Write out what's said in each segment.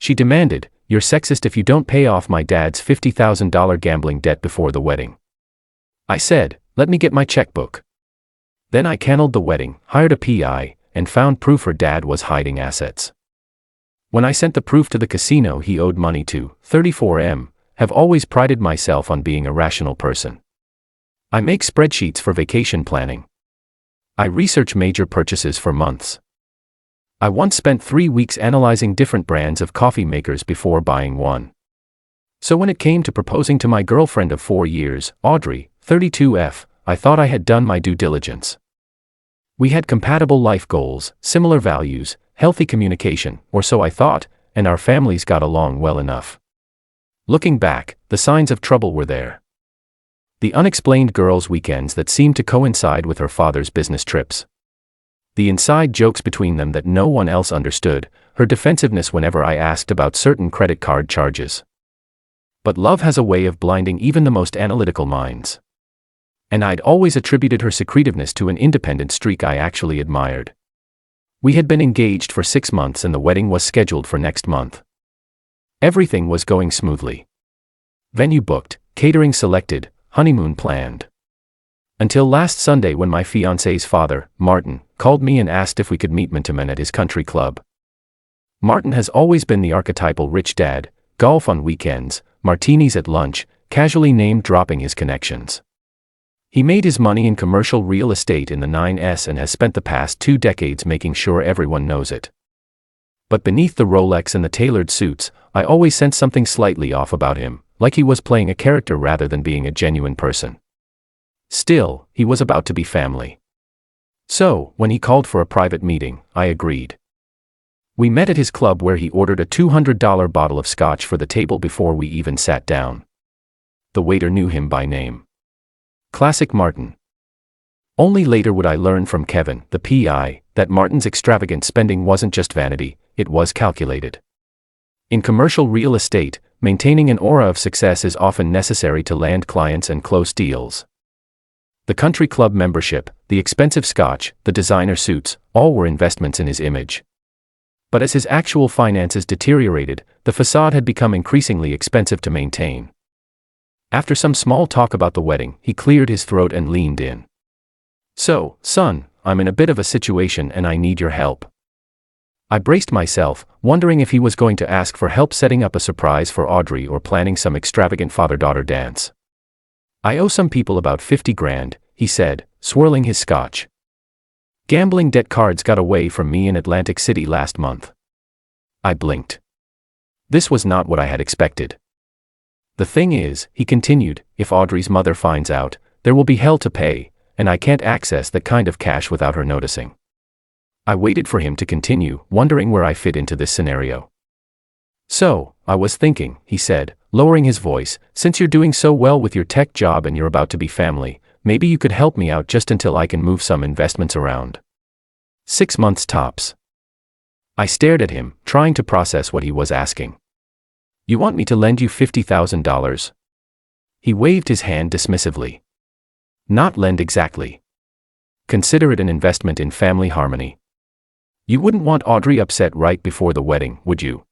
She demanded, "You're sexist if you don't pay off my dad's $50,000 gambling debt before the wedding." I said, "Let me get my checkbook." Then I canceled the wedding, hired a PI, and found proof her dad was hiding assets. When I sent the proof to the casino he owed money to, 34M, have always prided myself on being a rational person. I make spreadsheets for vacation planning. I research major purchases for months. I once spent 3 weeks analyzing different brands of coffee makers before buying one. So when it came to proposing to my girlfriend of 4 years, Audrey, 32F, I thought I had done my due diligence. We had compatible life goals, similar values, healthy communication, or so I thought, and our families got along well enough. Looking back, the signs of trouble were there. The unexplained girls' weekends that seemed to coincide with her father's business trips. The inside jokes between them that no one else understood, her defensiveness whenever I asked about certain credit card charges. But love has a way of blinding even the most analytical minds. And I'd always attributed her secretiveness to an independent streak I actually admired. We had been engaged for 6 months and the wedding was scheduled for next month. Everything was going smoothly. Venue booked, catering selected, honeymoon planned. Until last Sunday when my fiancé's father, Martin, called me and asked if we could meet Mintaman at his country club. Martin has always been the archetypal rich dad, golf on weekends, martinis at lunch, casually name-dropping his connections. He made his money in commercial real estate in the 9S and has spent the past 2 decades making sure everyone knows it. But beneath the Rolex and the tailored suits, I always sensed something slightly off about him, like he was playing a character rather than being a genuine person. Still, he was about to be family. So, when he called for a private meeting, I agreed. We met at his club where he ordered a $200 bottle of scotch for the table before we even sat down. The waiter knew him by name. Classic Martin. Only later would I learn from Kevin, the PI, that Martin's extravagant spending wasn't just vanity, it was calculated. In commercial real estate, maintaining an aura of success is often necessary to land clients and close deals. The country club membership, the expensive scotch, the designer suits, all were investments in his image. But as his actual finances deteriorated, the facade had become increasingly expensive to maintain. After some small talk about the wedding, he cleared his throat and leaned in. "So, son, I'm in a bit of a situation and I need your help." I braced myself, wondering if he was going to ask for help setting up a surprise for Audrey or planning some extravagant father-daughter dance. "I owe some people about 50 grand, he said, swirling his scotch. "Gambling debt cards got away from me in Atlantic City last month." I blinked. This was not what I had expected. "The thing is," he continued, "if Audrey's mother finds out, there will be hell to pay, and I can't access that kind of cash without her noticing." I waited for him to continue, wondering where I fit into this scenario. "So, I was thinking," he said, lowering his voice, "since you're doing so well with your tech job and you're about to be family, maybe you could help me out just until I can move some investments around. 6 months tops." I stared at him, trying to process what he was asking. "You want me to lend you $50,000? He waved his hand dismissively. "Not lend exactly. Consider it an investment in family harmony. You wouldn't want Audrey upset right before the wedding, would you?"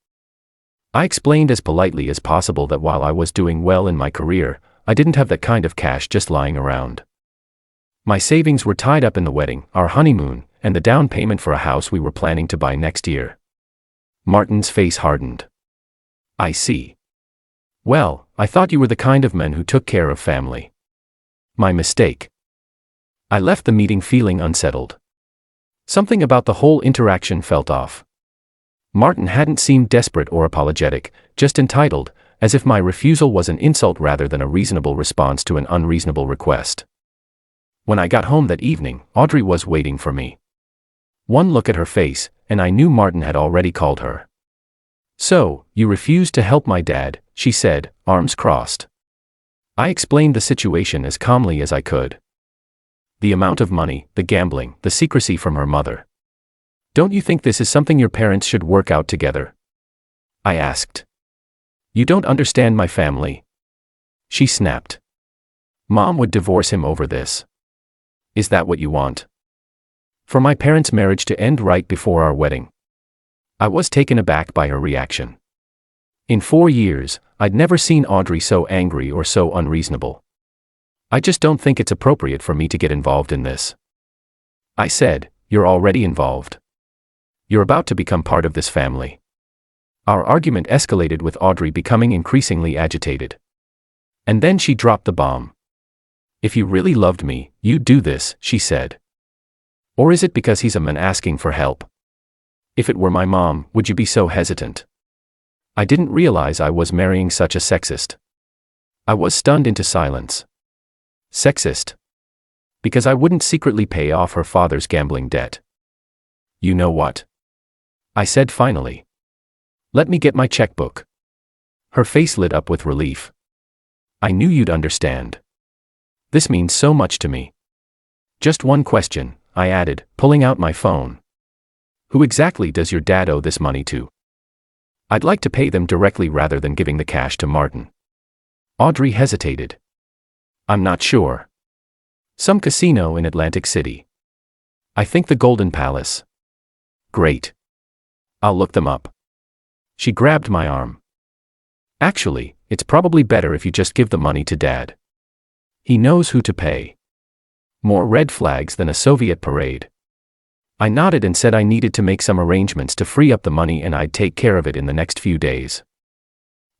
I explained as politely as possible that while I was doing well in my career, I didn't have that kind of cash just lying around. My savings were tied up in the wedding, our honeymoon, and the down payment for a house we were planning to buy next year. Martin's face hardened. "I see. Well, I thought you were the kind of men who took care of family." My mistake. I left the meeting feeling unsettled. Something about the whole interaction felt off. Martin hadn't seemed desperate or apologetic, just entitled, as if my refusal was an insult rather than a reasonable response to an unreasonable request. When I got home that evening, Audrey was waiting for me. One look at her face, and I knew Martin had already called her. "So, you refused to help my dad," she said, arms crossed. I explained the situation as calmly as I could. The amount of money, the gambling, the secrecy from her mother. "Don't you think this is something your parents should work out together?" I asked. "You don't understand my family." She snapped. "Mom would divorce him over this. Is that what you want? For my parents' marriage to end right before our wedding?" I was taken aback by her reaction. In 4 years, I'd never seen Audrey so angry or so unreasonable. I just don't think it's appropriate for me to get involved in this. I said, "You're already involved. You're about to become part of this family." Our argument escalated with Audrey becoming increasingly agitated. And then she dropped the bomb. "If you really loved me, you'd do this," she said. "Or is it because he's a man asking for help? If it were my mom, would you be so hesitant?" I didn't realize I was marrying such a sexist. I was stunned into silence. Sexist? Because I wouldn't secretly pay off her father's gambling debt. "You know what?" I said finally. "Let me get my checkbook." Her face lit up with relief. "I knew you'd understand. This means so much to me." "Just one question," I added, pulling out my phone. "Who exactly does your dad owe this money to? I'd like to pay them directly rather than giving the cash to Martin." Audrey hesitated. "I'm not sure. Some casino in Atlantic City. I think the Golden Palace." "Great. I'll look them up." She grabbed my arm. "Actually, it's probably better if you just give the money to Dad. He knows who to pay." More red flags than a Soviet parade. I nodded and said I needed to make some arrangements to free up the money and I'd take care of it in the next few days.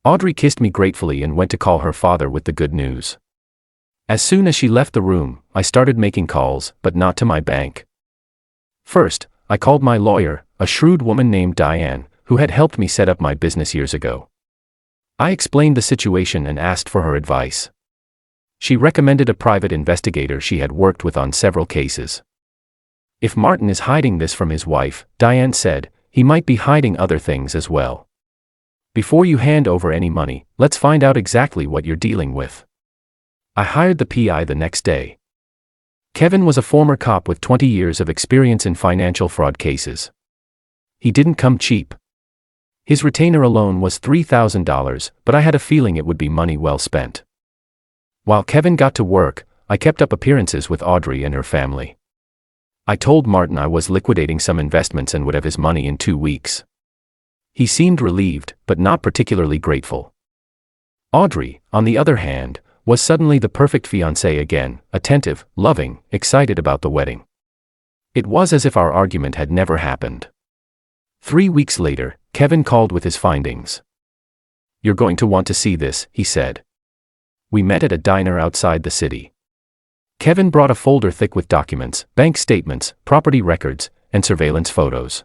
Audrey kissed me gratefully and went to call her father with the good news. As soon as she left the room, I started making calls, but not to my bank. First, I called my lawyer, a shrewd woman named Diane, who had helped me set up my business years ago. I explained the situation and asked for her advice. She recommended a private investigator she had worked with on several cases. "If Martin is hiding this from his wife," Diane said, "he might be hiding other things as well. Before you hand over any money, let's find out exactly what you're dealing with." I hired the PI the next day. Kevin was a former cop with 20 years of experience in financial fraud cases. He didn't come cheap. His retainer alone was $3,000, but I had a feeling it would be money well spent. While Kevin got to work, I kept up appearances with Audrey and her family. I told Martin I was liquidating some investments and would have his money in 2 weeks. He seemed relieved, but not particularly grateful. Audrey, on the other hand, was suddenly the perfect fiancée again, attentive, loving, excited about the wedding. It was as if our argument had never happened. 3 weeks later, Kevin called with his findings. "You're going to want to see this," he said. We met at a diner outside the city. Kevin brought a folder thick with documents, bank statements, property records, and surveillance photos.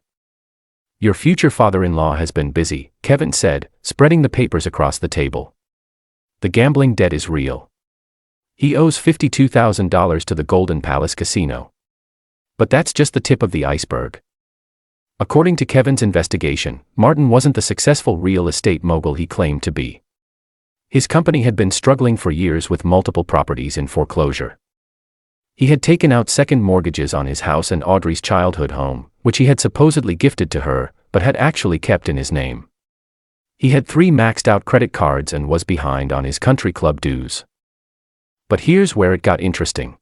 "Your future father-in-law has been busy," Kevin said, spreading the papers across the table. "The gambling debt is real. He owes $52,000 to the Golden Palace Casino. But that's just the tip of the iceberg." According to Kevin's investigation, Martin wasn't the successful real estate mogul he claimed to be. His company had been struggling for years with multiple properties in foreclosure. He had taken out second mortgages on his house and Audrey's childhood home, which he had supposedly gifted to her, but had actually kept in his name. He had 3 maxed-out credit cards and was behind on his country club dues. But here's where it got interesting.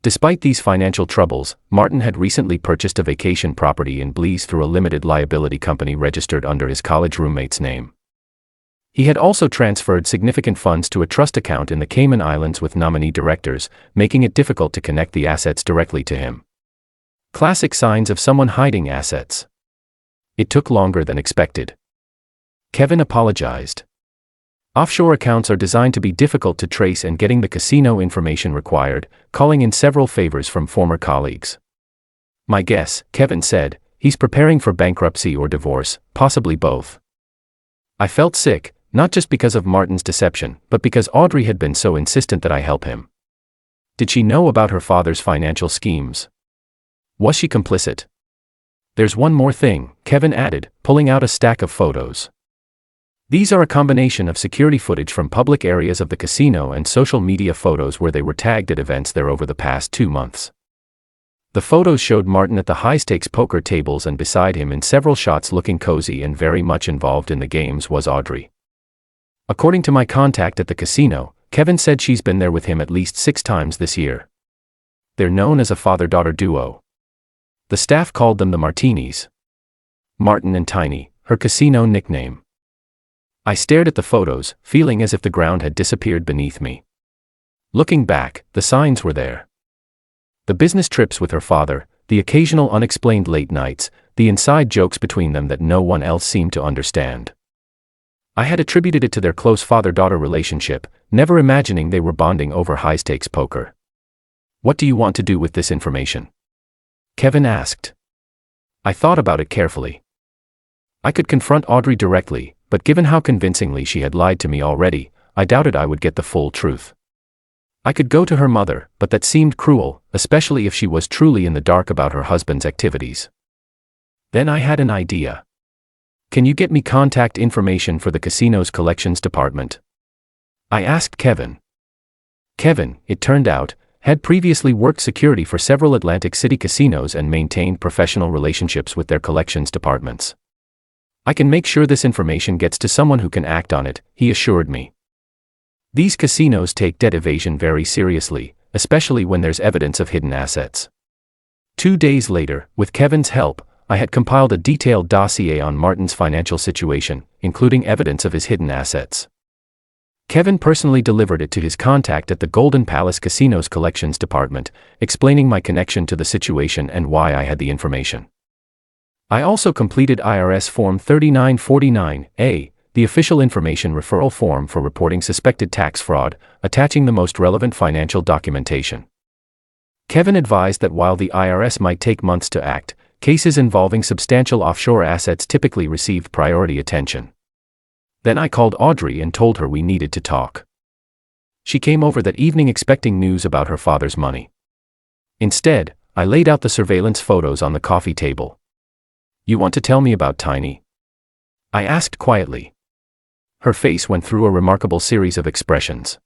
Despite these financial troubles, Martin had recently purchased a vacation property in Belize through a limited liability company registered under his college roommate's name. He had also transferred significant funds to a trust account in the Cayman Islands with nominee directors, making it difficult to connect the assets directly to him. Classic signs of someone hiding assets. It took longer than expected. Kevin apologized. Offshore accounts are designed to be difficult to trace, and getting the casino information required, calling in several favors from former colleagues. "My guess," Kevin said, "he's preparing for bankruptcy or divorce, possibly both." I felt sick, not just because of Martin's deception, but because Audrey had been so insistent that I help him. Did she know about her father's financial schemes? Was she complicit? "There's one more thing," Kevin added, pulling out a stack of photos. These are a combination of security footage from public areas of the casino and social media photos where they were tagged at events there over the past 2 months. The photos showed Martin at the high-stakes poker tables, and beside him in several shots looking cozy and very much involved in the games was Audrey. According to my contact at the casino, Kevin said she's been there with him at least 6 times this year. They're known as a father-daughter duo. The staff called them the Martinis. Martin and Tiny, her casino nickname. I stared at the photos, feeling as if the ground had disappeared beneath me. Looking back, the signs were there. The business trips with her father, the occasional unexplained late nights, the inside jokes between them that no one else seemed to understand. I had attributed it to their close father-daughter relationship, never imagining they were bonding over high-stakes poker. "What do you want to do with this information?" Kevin asked. I thought about it carefully. I could confront Audrey directly, but given how convincingly she had lied to me already, I doubted I would get the full truth. I could go to her mother, but that seemed cruel, especially if she was truly in the dark about her husband's activities. Then I had an idea. "Can you get me contact information for the casino's collections department?" I asked Kevin. Kevin, it turned out, had previously worked security for several Atlantic City casinos and maintained professional relationships with their collections departments. "I can make sure this information gets to someone who can act on it," he assured me. These casinos take debt evasion very seriously, especially when there's evidence of hidden assets. 2 days later, with Kevin's help, I had compiled a detailed dossier on Martin's financial situation, including evidence of his hidden assets. Kevin personally delivered it to his contact at the Golden Palace Casino's collections department, explaining my connection to the situation and why I had the information. I also completed IRS Form 3949A, the official information referral form for reporting suspected tax fraud, attaching the most relevant financial documentation. Kevin advised that while the IRS might take months to act, cases involving substantial offshore assets typically received priority attention. Then I called Audrey and told her we needed to talk. She came over that evening expecting news about her father's money. Instead, I laid out the surveillance photos on the coffee table. "You want to tell me about Tiny?" I asked quietly. Her face went through a remarkable series of expressions.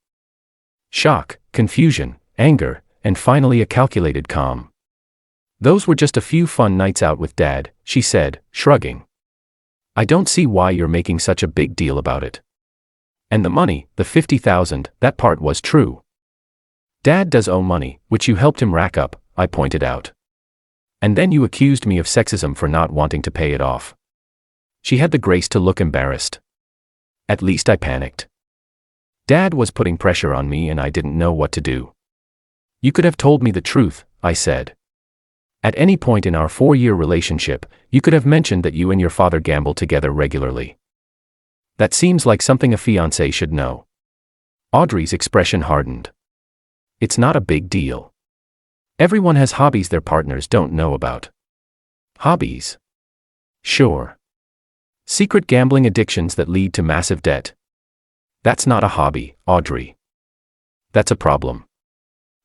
Shock, confusion, anger, and finally a calculated calm. "Those were just a few fun nights out with Dad," she said, shrugging. "I don't see why you're making such a big deal about it. And the money, the $50,000, that part was true. Dad does owe money, which you helped him rack up," I pointed out. "And then you accused me of sexism for not wanting to pay it off." She had the grace to look embarrassed. At least I panicked. Dad was putting pressure on me and I didn't know what to do. "You could have told me the truth," I said. "At any point in our 4-year relationship, you could have mentioned that you and your father gamble together regularly. That seems like something a fiancé should know." Audrey's expression hardened. "It's not a big deal. Everyone has hobbies their partners don't know about." "Hobbies?" "Sure. Secret gambling addictions that lead to massive debt. That's not a hobby, Audrey. That's a problem."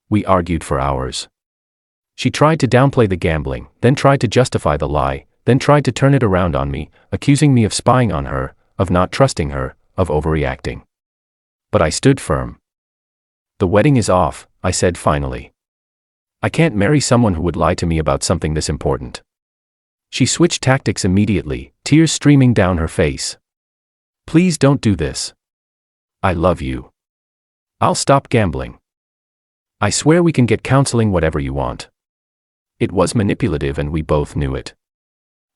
We argued for hours. She tried to downplay the gambling, then tried to justify the lie, then tried to turn it around on me, accusing me of spying on her, of not trusting her, of overreacting. But I stood firm. "The wedding is off," I said finally. "I can't marry someone who would lie to me about something this important." She switched tactics immediately, tears streaming down her face. "Please don't do this. I love you. I'll stop gambling. I swear we can get counseling, whatever you want." It was manipulative and we both knew it.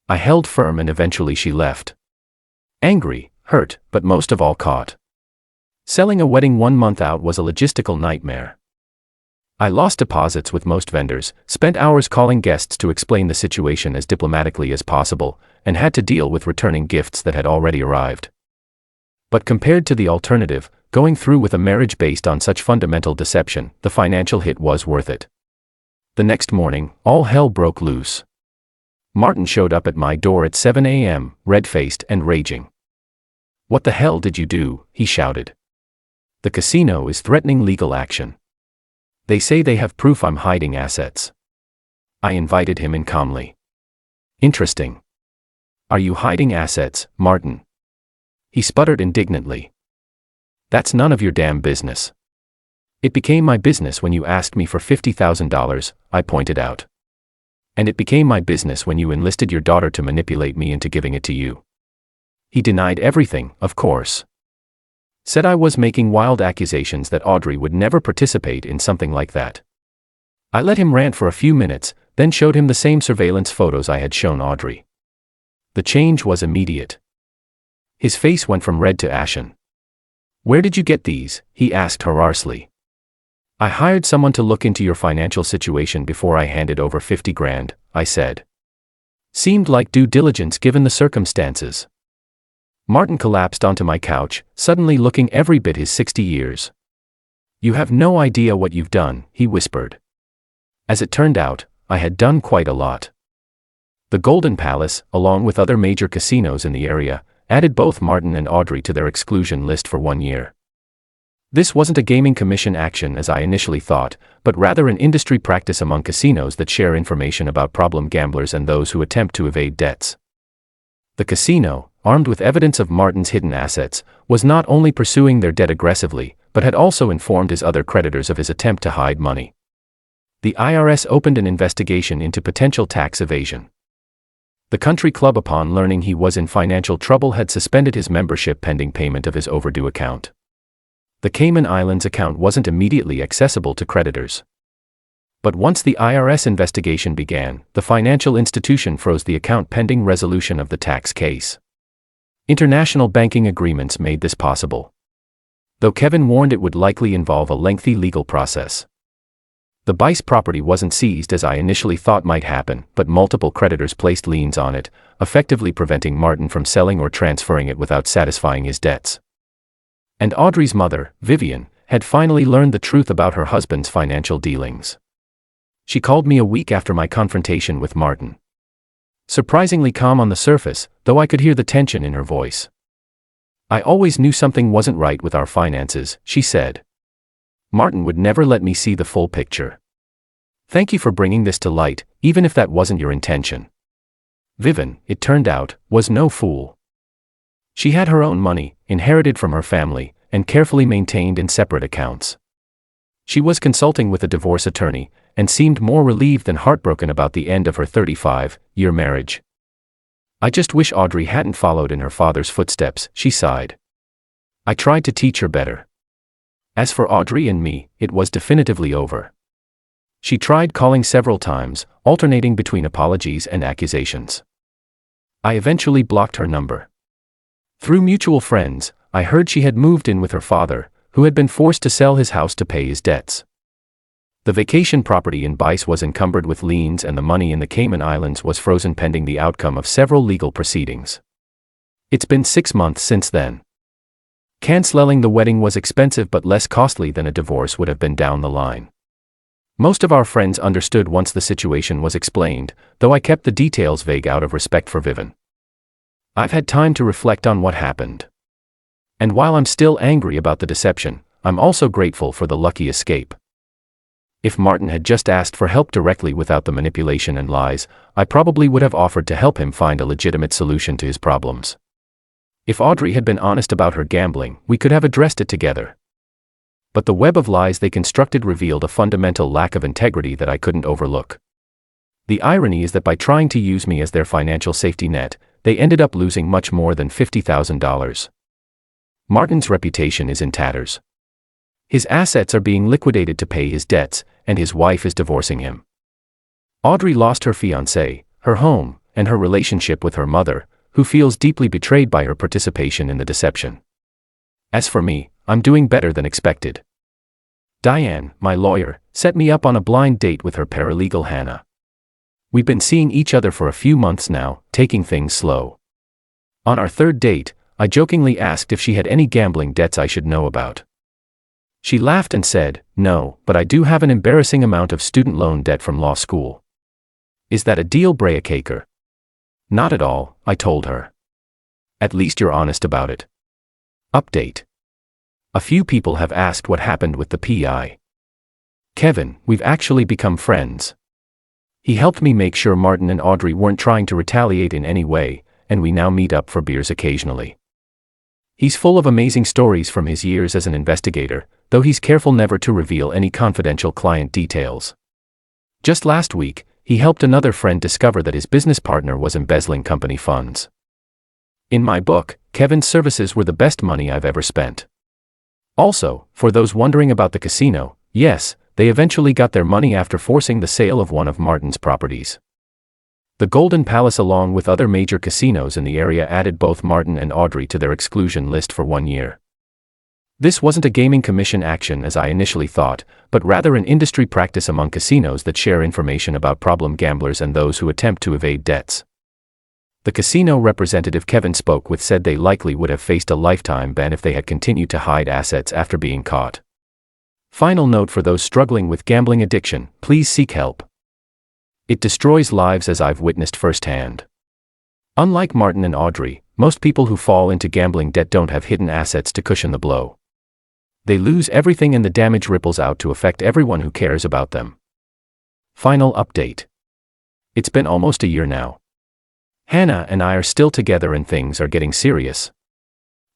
I held firm and eventually she left. Angry, hurt, but most of all caught. Selling a wedding 1 month out was a logistical nightmare. I lost deposits with most vendors, spent hours calling guests to explain the situation as diplomatically as possible, and had to deal with returning gifts that had already arrived. But compared to the alternative, going through with a marriage based on such fundamental deception, the financial hit was worth it. The next morning, all hell broke loose. Martin showed up at my door at 7 a.m., red-faced and raging. "What the hell did you do?" he shouted. "The casino is threatening legal action. They say they have proof I'm hiding assets." I invited him in calmly. "Interesting. Are you hiding assets, Martin?" He sputtered indignantly. "That's none of your damn business." "It became my business when you asked me for $50,000, I pointed out. "And it became my business when you enlisted your daughter to manipulate me into giving it to you." He denied everything, of course. Said I was making wild accusations that Audrey would never participate in something like that. I let him rant for a few minutes, then showed him the same surveillance photos I had shown Audrey. The change was immediate. His face went from red to ashen. "Where did you get these?" he asked harshly. "I hired someone to look into your financial situation before I handed over 50 grand, I said. Seemed like due diligence given the circumstances. Martin collapsed onto my couch, suddenly looking every bit his 60 years. "You have no idea what you've done," he whispered. As it turned out, I had done quite a lot. The Golden Palace, along with other major casinos in the area, added both Martin and Audrey to their exclusion list for 1 year. This wasn't a gaming commission action as I initially thought, but rather an industry practice among casinos that share information about problem gamblers and those who attempt to evade debts. The casino, armed with evidence of Martin's hidden assets, was not only pursuing their debt aggressively, but had also informed his other creditors of his attempt to hide money. The IRS opened an investigation into potential tax evasion. The country club, upon learning he was in financial trouble, had suspended his membership pending payment of his overdue account. The Cayman Islands account wasn't immediately accessible to creditors. But once the IRS investigation began, the financial institution froze the account pending resolution of the tax case. International banking agreements made this possible, though Kevin warned it would likely involve a lengthy legal process. The Bice property wasn't seized as I initially thought might happen, but multiple creditors placed liens on it, effectively preventing Martin from selling or transferring it without satisfying his debts. And Audrey's mother, Vivian, had finally learned the truth about her husband's financial dealings. She called me a week after my confrontation with Martin. Surprisingly calm on the surface, though I could hear the tension in her voice. "I always knew something wasn't right with our finances," she said. "Martin would never let me see the full picture. Thank you for bringing this to light, even if that wasn't your intention." Vivian, it turned out, was no fool. She had her own money, inherited from her family, and carefully maintained in separate accounts. She was consulting with a divorce attorney, and seemed more relieved than heartbroken about the end of her 35-year marriage. "I just wish Audrey hadn't followed in her father's footsteps," she sighed. "I tried to teach her better." As for Audrey and me, it was definitively over. She tried calling several times, alternating between apologies and accusations. I eventually blocked her number. Through mutual friends, I heard she had moved in with her father, who had been forced to sell his house to pay his debts. The vacation property in Bice was encumbered with liens and the money in the Cayman Islands was frozen pending the outcome of several legal proceedings. It's been 6 months since then. Canceling the wedding was expensive but less costly than a divorce would have been down the line. Most of our friends understood once the situation was explained, though I kept the details vague out of respect for Vivian. I've had time to reflect on what happened. And while I'm still angry about the deception, I'm also grateful for the lucky escape. If Martin had just asked for help directly without the manipulation and lies, I probably would have offered to help him find a legitimate solution to his problems. If Audrey had been honest about her gambling, we could have addressed it together. But the web of lies they constructed revealed a fundamental lack of integrity that I couldn't overlook. The irony is that by trying to use me as their financial safety net, they ended up losing much more than $50,000. Martin's reputation is in tatters. His assets are being liquidated to pay his debts, and his wife is divorcing him. Audrey lost her fiancé, her home, and her relationship with her mother, who feels deeply betrayed by her participation in the deception. As for me, I'm doing better than expected. Diane, my lawyer, set me up on a blind date with her paralegal Hannah. We've been seeing each other for a few months now, taking things slow. On our third date, I jokingly asked if she had any gambling debts I should know about. She laughed and said, "No, but I do have an embarrassing amount of student loan debt from law school." Is that a deal breaker? Not at all, I told her. At least you're honest about it. Update. A few people have asked what happened with the PI. Kevin, we've actually become friends. He helped me make sure Martin and Audrey weren't trying to retaliate in any way, and we now meet up for beers occasionally. He's full of amazing stories from his years as an investigator, though he's careful never to reveal any confidential client details. Just last week, he helped another friend discover that his business partner was embezzling company funds. In my book, Kevin's services were the best money I've ever spent. Also, for those wondering about the casino, yes, they eventually got their money after forcing the sale of one of Martin's properties. The Golden Palace along with other major casinos in the area added both Martin and Audrey to their exclusion list for 1 year. This wasn't a gaming commission action as I initially thought, but rather an industry practice among casinos that share information about problem gamblers and those who attempt to evade debts. The casino representative Kevin spoke with said they likely would have faced a lifetime ban if they had continued to hide assets after being caught. Final note for those struggling with gambling addiction, please seek help. It destroys lives as I've witnessed firsthand. Unlike Martin and Audrey, most people who fall into gambling debt don't have hidden assets to cushion the blow. They lose everything and the damage ripples out to affect everyone who cares about them. Final update. It's been almost a year now. Hannah and I are still together and things are getting serious.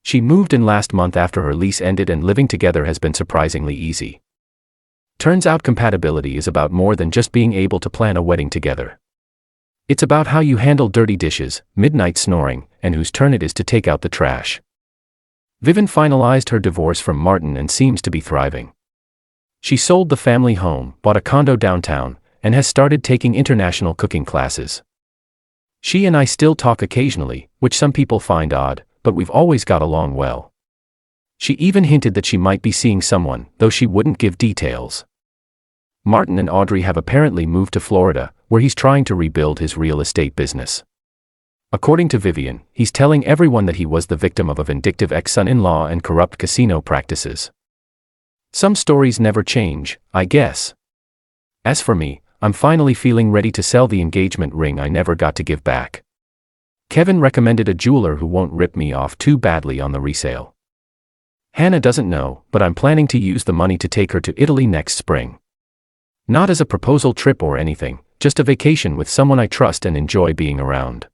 She moved in last month after her lease ended and living together has been surprisingly easy. Turns out compatibility is about more than just being able to plan a wedding together. It's about how you handle dirty dishes, midnight snoring, and whose turn it is to take out the trash. Vivian finalized her divorce from Martin and seems to be thriving. She sold the family home, bought a condo downtown, and has started taking international cooking classes. She and I still talk occasionally, which some people find odd, but we've always got along well. She even hinted that she might be seeing someone, though she wouldn't give details. Martin and Audrey have apparently moved to Florida, where he's trying to rebuild his real estate business. According to Vivian, he's telling everyone that he was the victim of a vindictive ex-son-in-law and corrupt casino practices. Some stories never change, I guess. As for me, I'm finally feeling ready to sell the engagement ring I never got to give back. Kevin recommended a jeweler who won't rip me off too badly on the resale. Hannah doesn't know, but I'm planning to use the money to take her to Italy next spring. Not as a proposal trip or anything, just a vacation with someone I trust and enjoy being around.